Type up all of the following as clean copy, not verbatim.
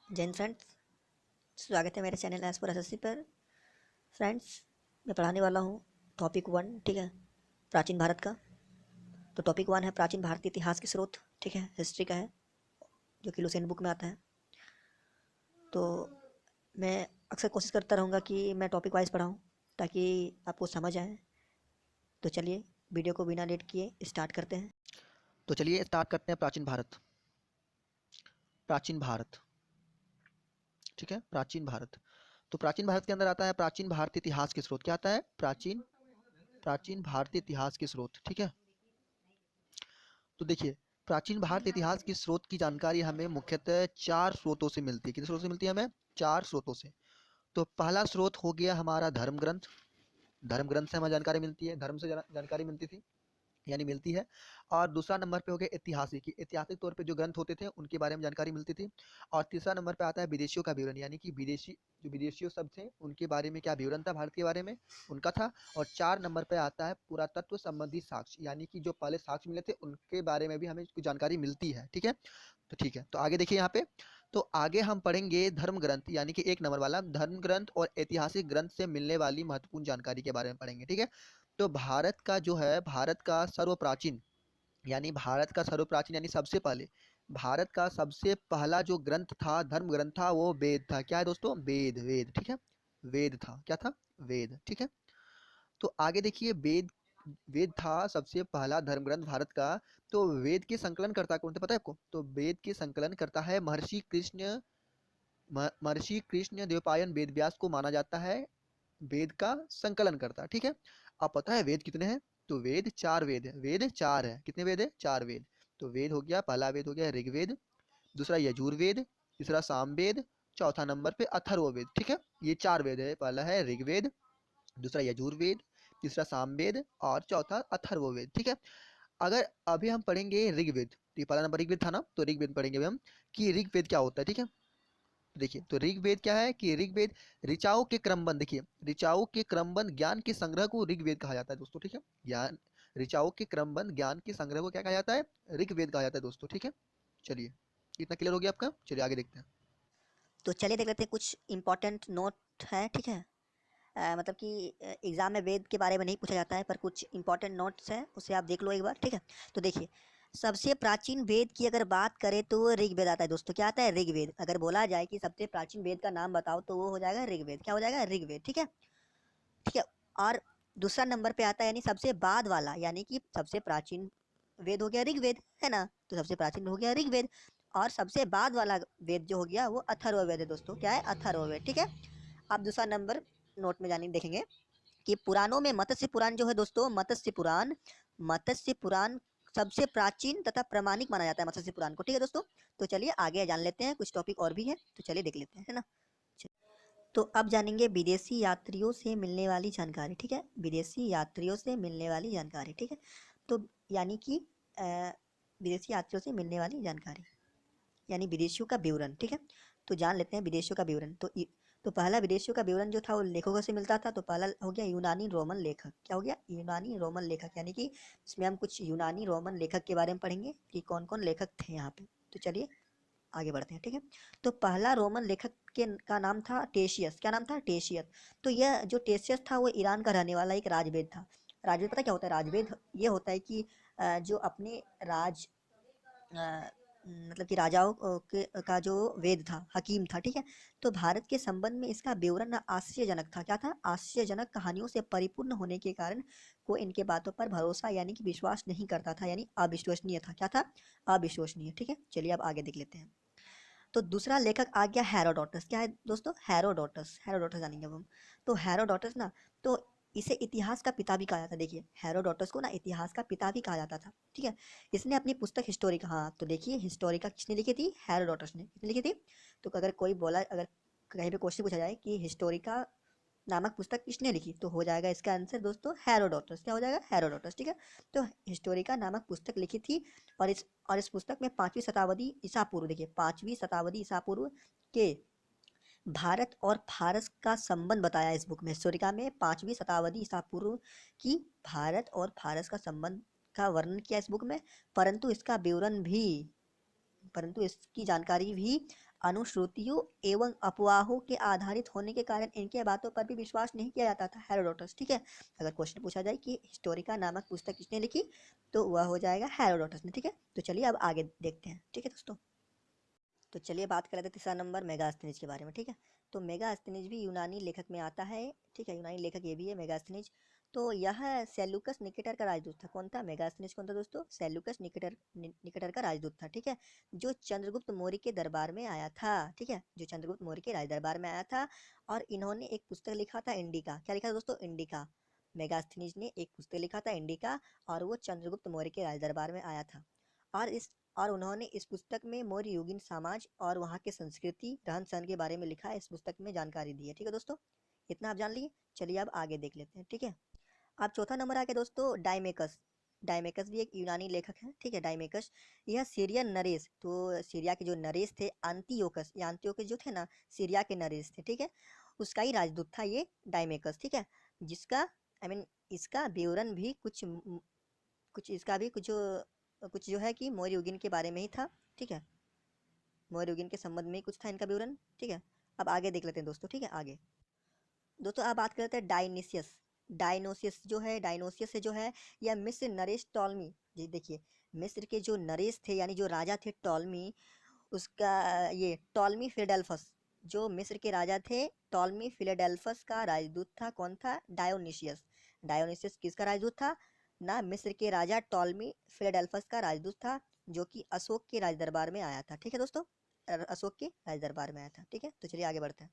जय हिंद फ्रेंड्स, स्वागत है मेरे चैनल एस पर एसएससी पर। फ्रेंड्स, मैं पढ़ाने वाला हूँ टॉपिक 1, ठीक है, प्राचीन भारत का। तो टॉपिक 1 है प्राचीन भारत के इतिहास के स्रोत, ठीक है, हिस्ट्री का है, जो कि लुसेंट बुक में आता है। तो मैं अक्सर कोशिश करता रहूँगा कि मैं टॉपिक वाइज पढ़ाऊँ ताकि आपको समझ आए। तो चलिए वीडियो को बिना लेट किए स्टार्ट करते हैं। तो चलिए स्टार्ट करते हैं। प्राचीन भारत। प्राचीन भारत, ठीक है, प्राचीन भारत। तो प्राचीन भारत के अंदर आता है प्राचीन भारतीय इतिहास के स्रोत। क्या आता है? प्राचीन प्राचीन भारतीय इतिहास के स्रोत, ठीक है। तो देखिए, प्राचीन भारतीय इतिहास के स्रोत की जानकारी हमें मुख्यतः चार स्रोतों से मिलती है। कितने स्रोतों से मिलती है हमें? चार स्रोतों से। तो पहला स्रोत हो गया हमारा धर्म ग्रंथ। धर्म ग्रंथ से हमें जानकारी मिलती है, धर्म से जानकारी मिलती थी यानी मिलती है। और दूसरा नंबर पे हो गया ऐतिहासिक। ऐतिहासिक तौर पे जो ग्रंथ होते थे उनके बारे में जानकारी मिलती थी। और तीसरा नंबर पे आता है विदेशियों का विवरण, यानी कि विदेशी जो विदेशियों सब थे उनके बारे में क्या विवरण था, भारत के बारे में उनका था। और चार नंबर पे आता है पुरातत्व संबंधी साक्ष्य, यानी कि जो पहले साक्ष्य मिले थे उनके बारे में भी हमें कुछ जानकारी मिलती है, ठीक है। तो ठीक है, तो आगे देखिए यहाँ पे। तो आगे हम पढ़ेंगे धर्म ग्रंथ, यानी कि एक नंबर वाला धर्म ग्रंथ और ऐतिहासिक ग्रंथ से मिलने वाली महत्वपूर्ण जानकारी के बारे में पढ़ेंगे, ठीक है। तो भारत का जो है, भारत का सर्वप्राचीन यानी सबसे पहले, भारत का सबसे पहला जो ग्रंथ था, धर्म ग्रंथ था, वो वेद था। क्या है दोस्तों? वेद। वेद, ठीक है। वेद था। क्या था? वेद, ठीक है। तो आगे देखिए, वेद वेद था सबसे पहला धर्म ग्रंथ भारत का। तो वेद के संकलन करता कौन थे, पता है आपको? तो वेद के संकलन करता है महर्षि कृष्ण द्वैपायन वेद व्यास को माना जाता है वेद का संकलन करता, ठीक है। अब पता है वेद कितने हैं? तो वेद चार वेद है। वेद चार है। कितने वेद है? चार वेद। तो वेद हो गया, पहला वेद हो गया ऋग्वेद, दूसरा यजुर्वेद, तीसरा सामवेद, चौथा नंबर पे अथर्ववेद, ठीक है। ये चार वेद है। पहला है ऋग्वेद, दूसरा यजुर्वेद, तीसरा सामवेद और चौथा अथर्ववेद, ठीक है। अगर अभी हम पढ़ेंगे ऋग्वेद, तो पहला नंबर ऋग्वेद था ना, तो ऋग्वेद पढ़ेंगे अभी हम कि ऋग्वेद क्या होता है, ठीक है। देखिए, तो ऋग्वेद क्या है कि ऋग्वेद ऋचाओं के क्रमबद्ध, देखिए, ऋचाओं के क्रमबद्ध ज्ञान के संग्रह को ऋग्वेद कहा जाता है दोस्तों, ठीक है। ज्ञान, ऋचाओं के क्रमबद्ध ज्ञान के संग्रह को क्या कहा जाता है? ऋग्वेद कहा जाता है दोस्तों, ठीक है। चलिए, इतना क्लियर हो गया आपका? चलिए आगे देखते हैं। तो चलिए देख लेते हैं, कुछ इंपॉर्टेंट नोट है, ठीक है। मतलब कि एग्ज़ाम में वेद के बारे में नहीं पूछा जाता है, पर कुछ इंपॉर्टेंट नोट्स हैं, उसे आप देख लो एक बार, ठीक है। तो देखिए, सबसे प्राचीन वेद की अगर बात करें तो वो ऋग्वेद आता है दोस्तों। क्या आता है? ऋग्वेद। अगर बोला जाए कि सबसे प्राचीन वेद का नाम बताओ तो वो हो जाएगा ऋग्वेद। क्या हो जाएगा? ऋग्वेद, ठीक है। ठीक है। और दूसरा नंबर पे आता है, यानी सबसे बाद वाला, यानी कि सबसे प्राचीन वेद हो गया ऋग्वेद, है ना। तो सबसे प्राचीन हो गया ऋग्वेद, और सबसे बाद वाला वेद जो हो गया वो अथर्ववेद है दोस्तों। क्या है? अथर्ववेद, ठीक है। आप दूसरा नंबर नोट में जाने देखेंगे कि पुराणों में मत्स्य पुराण जो है दोस्तों, मत्स्य पुराण सबसे प्राचीन तथा प्रमाणिक माना जाता है मत्स्य पुराण को, ठीक है दोस्तों। तो चलिए आगे जान लेते हैं, कुछ टॉपिक और भी है, तो चलिए देख लेते हैं, है ना। तो अब जानेंगे विदेशी यात्रियों से मिलने वाली जानकारी, ठीक है। विदेशी यात्रियों से मिलने वाली जानकारी, ठीक है। तो यानी कि विदेशी यात्रियों से मिलने वाली जानकारी, यानी विदेशियों का विवरण, ठीक है। तो जान लेते हैं विदेशियों का विवरण। तो पहला विदेशियों का विवरण जो था वो लेखकों से मिलता था। तो पहला हो गया यूनानी रोमन लेखक। क्या हो गया? यूनानी रोमन लेखक, यानी कि इसमें हम कुछ यूनानी रोमन लेखक के बारे में पढ़ेंगे कि कौन कौन लेखक थे यहाँ पे। तो चलिए आगे बढ़ते हैं, ठीक है। तो पहला रोमन लेखक का नाम था टेशियस। क्या नाम था? टेशियस। तो यह जो टेशियस था वो ईरान का रहने वाला एक राजवेद था। राजवेद पता क्या होता है? राजवेद ये होता है कि जो अपने राज मतलब कि राजाओं का जो वेद था, हकीम था, ठीक है। तो भारत के संबंध में इसका विवरण आश्चर्यजनक था। क्या था? आश्चर्यजनक कहानियों से परिपूर्ण होने के कारण कोई इनके बातों पर भरोसा यानी कि विश्वास नहीं करता था, यानी अविश्वसनीय था। क्या था? अविश्वसनीय, ठीक है। चलिए अब आगे देख लेते हैं। तो दूसरा लेखक आ गया हेरोडोटस। क्या है दोस्तों? हेरोडोटस। हेरोडोटस जानेंगे अब हम। तो हेरोडोटस ना, तो इसे इतिहास का पिता भी कहा जाता है। देखिए, हेरोडोटस को ना इतिहास का पिता भी कहा जाता था, ठीक है। इसने अपनी पुस्तक हिस्टोरिका, हाँ तो देखिए हिस्टोरिका किसने लिखी थी? हेरोडोटस ने। किसने लिखी थी? तो अगर कोई बोला, अगर कहीं पे क्वेश्चन पूछा जाए कि हिस्टोरिका नामक पुस्तक किसने लिखी, तो हो जाएगा इसका आंसर दोस्तों हेरोडोटस। क्या हो जाएगा? हेरोडोटस, ठीक है। तो हिस्टोरिका नामक पुस्तक लिखी थी। और इस पुस्तक में 5वीं शताब्दी ईसा पूर्व, देखिए 5वीं शताब्दी ईसा पूर्व के भारत और फारस का संबंध बताया इस बुक में। हिस्टोरिका में 5वीं शताब्दी ईसा पूर्व की भारत और फारस का संबंध का वर्णन किया इस बुक में। परंतु इसका विवरण भी परंतु इसकी जानकारी भी अनुश्रुतियों एवं अफवाहों के आधारित होने के कारण इनके बातों पर भी विश्वास नहीं किया जाता था। हेरोडोटस, ठीक है। अगर क्वेश्चन पूछा जाए कि हिस्टोरिका नामक पुस्तक किसने लिखी, तो वह हो जाएगा हेरोडोटस ने, ठीक है। तो चलिए अब आगे देखते हैं, ठीक है दोस्तों। तो चलिए बात कर लेते हैं तीसरा नंबर मेगास्थनीज के बारे में, ठीक है। तो मेगास्थनीज भी यूनानी लेखक में आता है, ठीक है। यूनानी लेखक ये भी है मेगास्थनीज। तो यह सेल्यूकस निकेटर का राजदूत था। कौन था? मेगास्थनीज कौन था दोस्तों? सेल्यूकस निकेटर का राजदूत था, ठीक है। जो चंद्रगुप्त मौर्य के दरबार में आया था, ठीक है। जो चंद्रगुप्त मौर्य के राज दरबार में आया था, और इन्होंने एक पुस्तक लिखा था इंडिका। क्या लिखा था दोस्तों? इंडिका। मेगास्थनीज ने एक पुस्तक लिखा था इंडिका, और वो चंद्रगुप्त मौर्य के राज दरबार में आया था। और इस और उन्होंने इस पुस्तक में मौर्य युगीन समाज और वहाँ के संस्कृति रहन सहन के बारे में लिखा है। इस पुस्तक में जानकारी दी है, ठीक है दोस्तों। इतना आप जान लिए। चलिए अब आगे देख लेते हैं, ठीक है। अब चौथा नंबर आ गया दोस्तों डाइमेकस। डाइमेकस भी एक यूनानी लेखक है, ठीक है। डाइमेकस यह सीरियन नरेश, तो सीरिया के जो नरेश थे अंतियोकस, ये अंतियोकस जो थे ना, सीरिया के नरेश थे, ठीक है। उसका ही राजदूत था ये डाइमेकस, ठीक है। जिसका इसका विवरण भी कुछ इसका भी कुछ जो है कि मौर्य युगीन के बारे में ही था, ठीक है। मौर्य युगीन के संबंध में ही कुछ था इनका विवरण, ठीक है। अब आगे देख लेते हैं दोस्तों, ठीक है। आगे दोस्तों अब बात कर लेते हैं डायनिसियस। डायनोसियस जो है, डायनोसियस से जो है, यह मिस्र नरेश टॉलमी जी, देखिए मिस्र के जो नरेश थे यानी जो राजा थे टॉलमी, उसका ये टॉलमी फिलाडेल्फस, जो मिस्र के राजा थे टॉलमी फिलाडेल्फस का राजदूत था। कौन था? डायोनिसियस। डायोनिसियस किसका राजदूत था? ना मिस्र के राजा टॉलमी फिलाडेल्फस का राजदूत था, जो कि अशोक के राजदरबार में आया था, ठीक है दोस्तों। अशोक के राजदरबार में आया था, ठीक है। तो चलिए आगे बढ़ते हैं।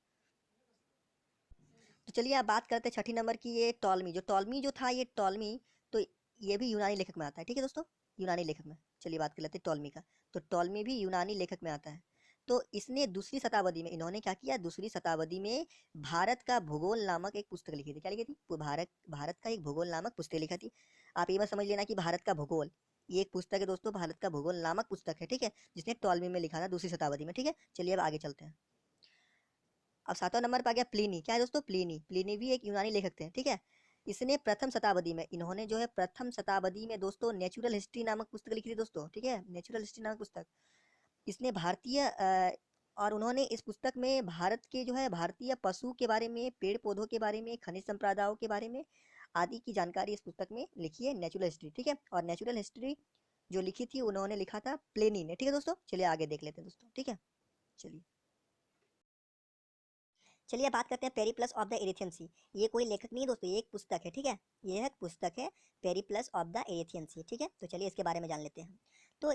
तो चलिए अब बात करते हैं छठी नंबर की। ये टॉलमी जो था, ये टॉलमी, तो ये भी यूनानी लेखक में आता है, ठीक है दोस्तों। यूनानी लेखक में चलिए बात कर लेते हैं टॉलमी का। तो टॉलमी भी यूनानी लेखक में आता है। तो इसने दूसरी शताब्दी में, इन्होंने क्या किया, दूसरी शताब्दी में भारत का भूगोल नामक एक पुस्तक लिखी थी। क्या लिखी थी? भारत भारत का एक भूगोल नामक पुस्तक लिखी थी। आप ये मत समझ लेना कि भारत का भूगोल, ये एक पुस्तक है दोस्तों, भारत का भूगोल नामक पुस्तक है, ठीक है। जिसने टॉलमी में लिखा था दूसरी शताब्दी में, ठीक है। चलिए अब आगे चलते हैं। अब सातवां नंबर पर आ गया प्लिनी। क्या है दोस्तों? प्लिनी। प्लिनी भी एक यूनानी लेखक थे, ठीक है। इसने प्रथम शताब्दी में, इन्होंने जो है प्रथम शताब्दी में दोस्तों नेचुरल हिस्ट्री नामक पुस्तक लिखी थी दोस्तों, ठीक है। नेचुरल हिस्ट्री नामक पुस्तक। इसने और उन्होंने इस पुस्तक में भारत के जो है भारतीय पशु के बारे में, पेड़ पौधों के बारे में, खनिज संप्रदायों के बारे में आदि की जानकारी इस पुस्तक में लिखी है, नेचुरल हिस्ट्री, ठीक है। और नेचुरल हिस्ट्री जो लिखी थी उन्होंने लिखा था प्लेनी ने, ठीक है दोस्तों। चलिए आगे देख लेते हैं दोस्तों, ठीक है। चलिए चलिए बात करते हैं पेरिप्लस ऑफ द एरिथियन सी। ये कोई लेखक नहीं है दोस्तों, ये एक पुस्तक है, ठीक है। ये एक पुस्तक है पेरिप्लस ऑफ द एरिथियन सी, ठीक है। तो चलिए इसके बारे में जान लेते हैं। तो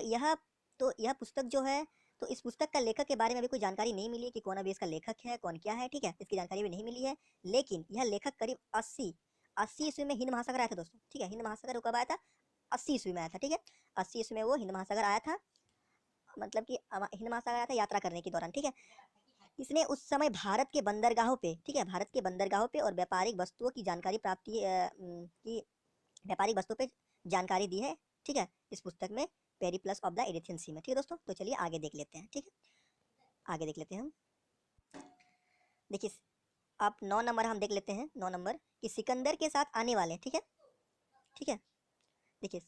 यह पुस्तक जो है, तो इस पुस्तक का लेखक के बारे में अभी कोई जानकारी नहीं मिली है कि कौन अभी इसका लेखक है, कौन क्या है, ठीक है। इसकी जानकारी भी नहीं मिली है। लेकिन यह लेखक करीब 80 ईस्वी में हिंद महासागर आया था दोस्तों, ठीक है। हिंद महासागर कब आया था? 80 ईस्वी में आया था, ठीक है। 80 ईस्वी में वो हिंद महासागर आया था, मतलब कि हिंद महासागर आया था यात्रा करने के दौरान, ठीक है। इसने उस समय भारत के बंदरगाहों पे, ठीक है, भारत के बंदरगाहों पे और व्यापारिक वस्तुओं की जानकारी की व्यापारिक वस्तुओं पे जानकारी दी है, ठीक है, इस पुस्तक में पेरिप्लस ऑफ द एरिथियन सी में, ठीक है दोस्तों। तो चलिए आगे देख लेते हैं, ठीक है। आगे देख लेते हैं हम। देखिए अब 9 नंबर हम देख लेते हैं। 9 नंबर कि सिकंदर के साथ आने वाले, ठीक है, ठीक है। देखिए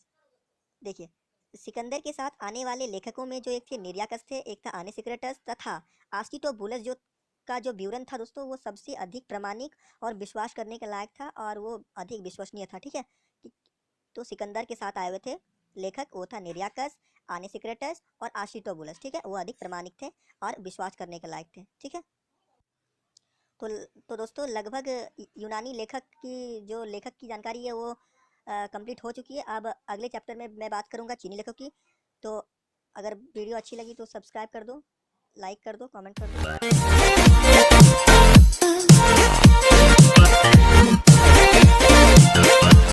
देखिए सिकंदर के साथ आने वाले लेखकों में जो एक थे निर्याकस थे, एक था आनेसिक्रेटस तथा आस्टिटोबुलस, जो का जो विवरण था दोस्तों वो सबसे अधिक प्रामाणिक और विश्वास करने के लायक था, और वो अधिक विश्वसनीय था, ठीक है। तो सिकंदर के साथ आए हुए थे लेखक, वो था निर्याकस, आनेसिक्रेटस और आस्टिटोबुलस, ठीक है। वो अधिक प्रामाणिक थे और विश्वास करने के लायक थे, ठीक है। तो तो दोस्तों लगभग यूनानी लेखक की जानकारी है वो कंप्लीट हो चुकी है। अब अगले चैप्टर में मैं बात करूंगा चीनी लेखक की। तो अगर वीडियो अच्छी लगी तो सब्सक्राइब कर दो, लाइक कर दो, कमेंट कर दो।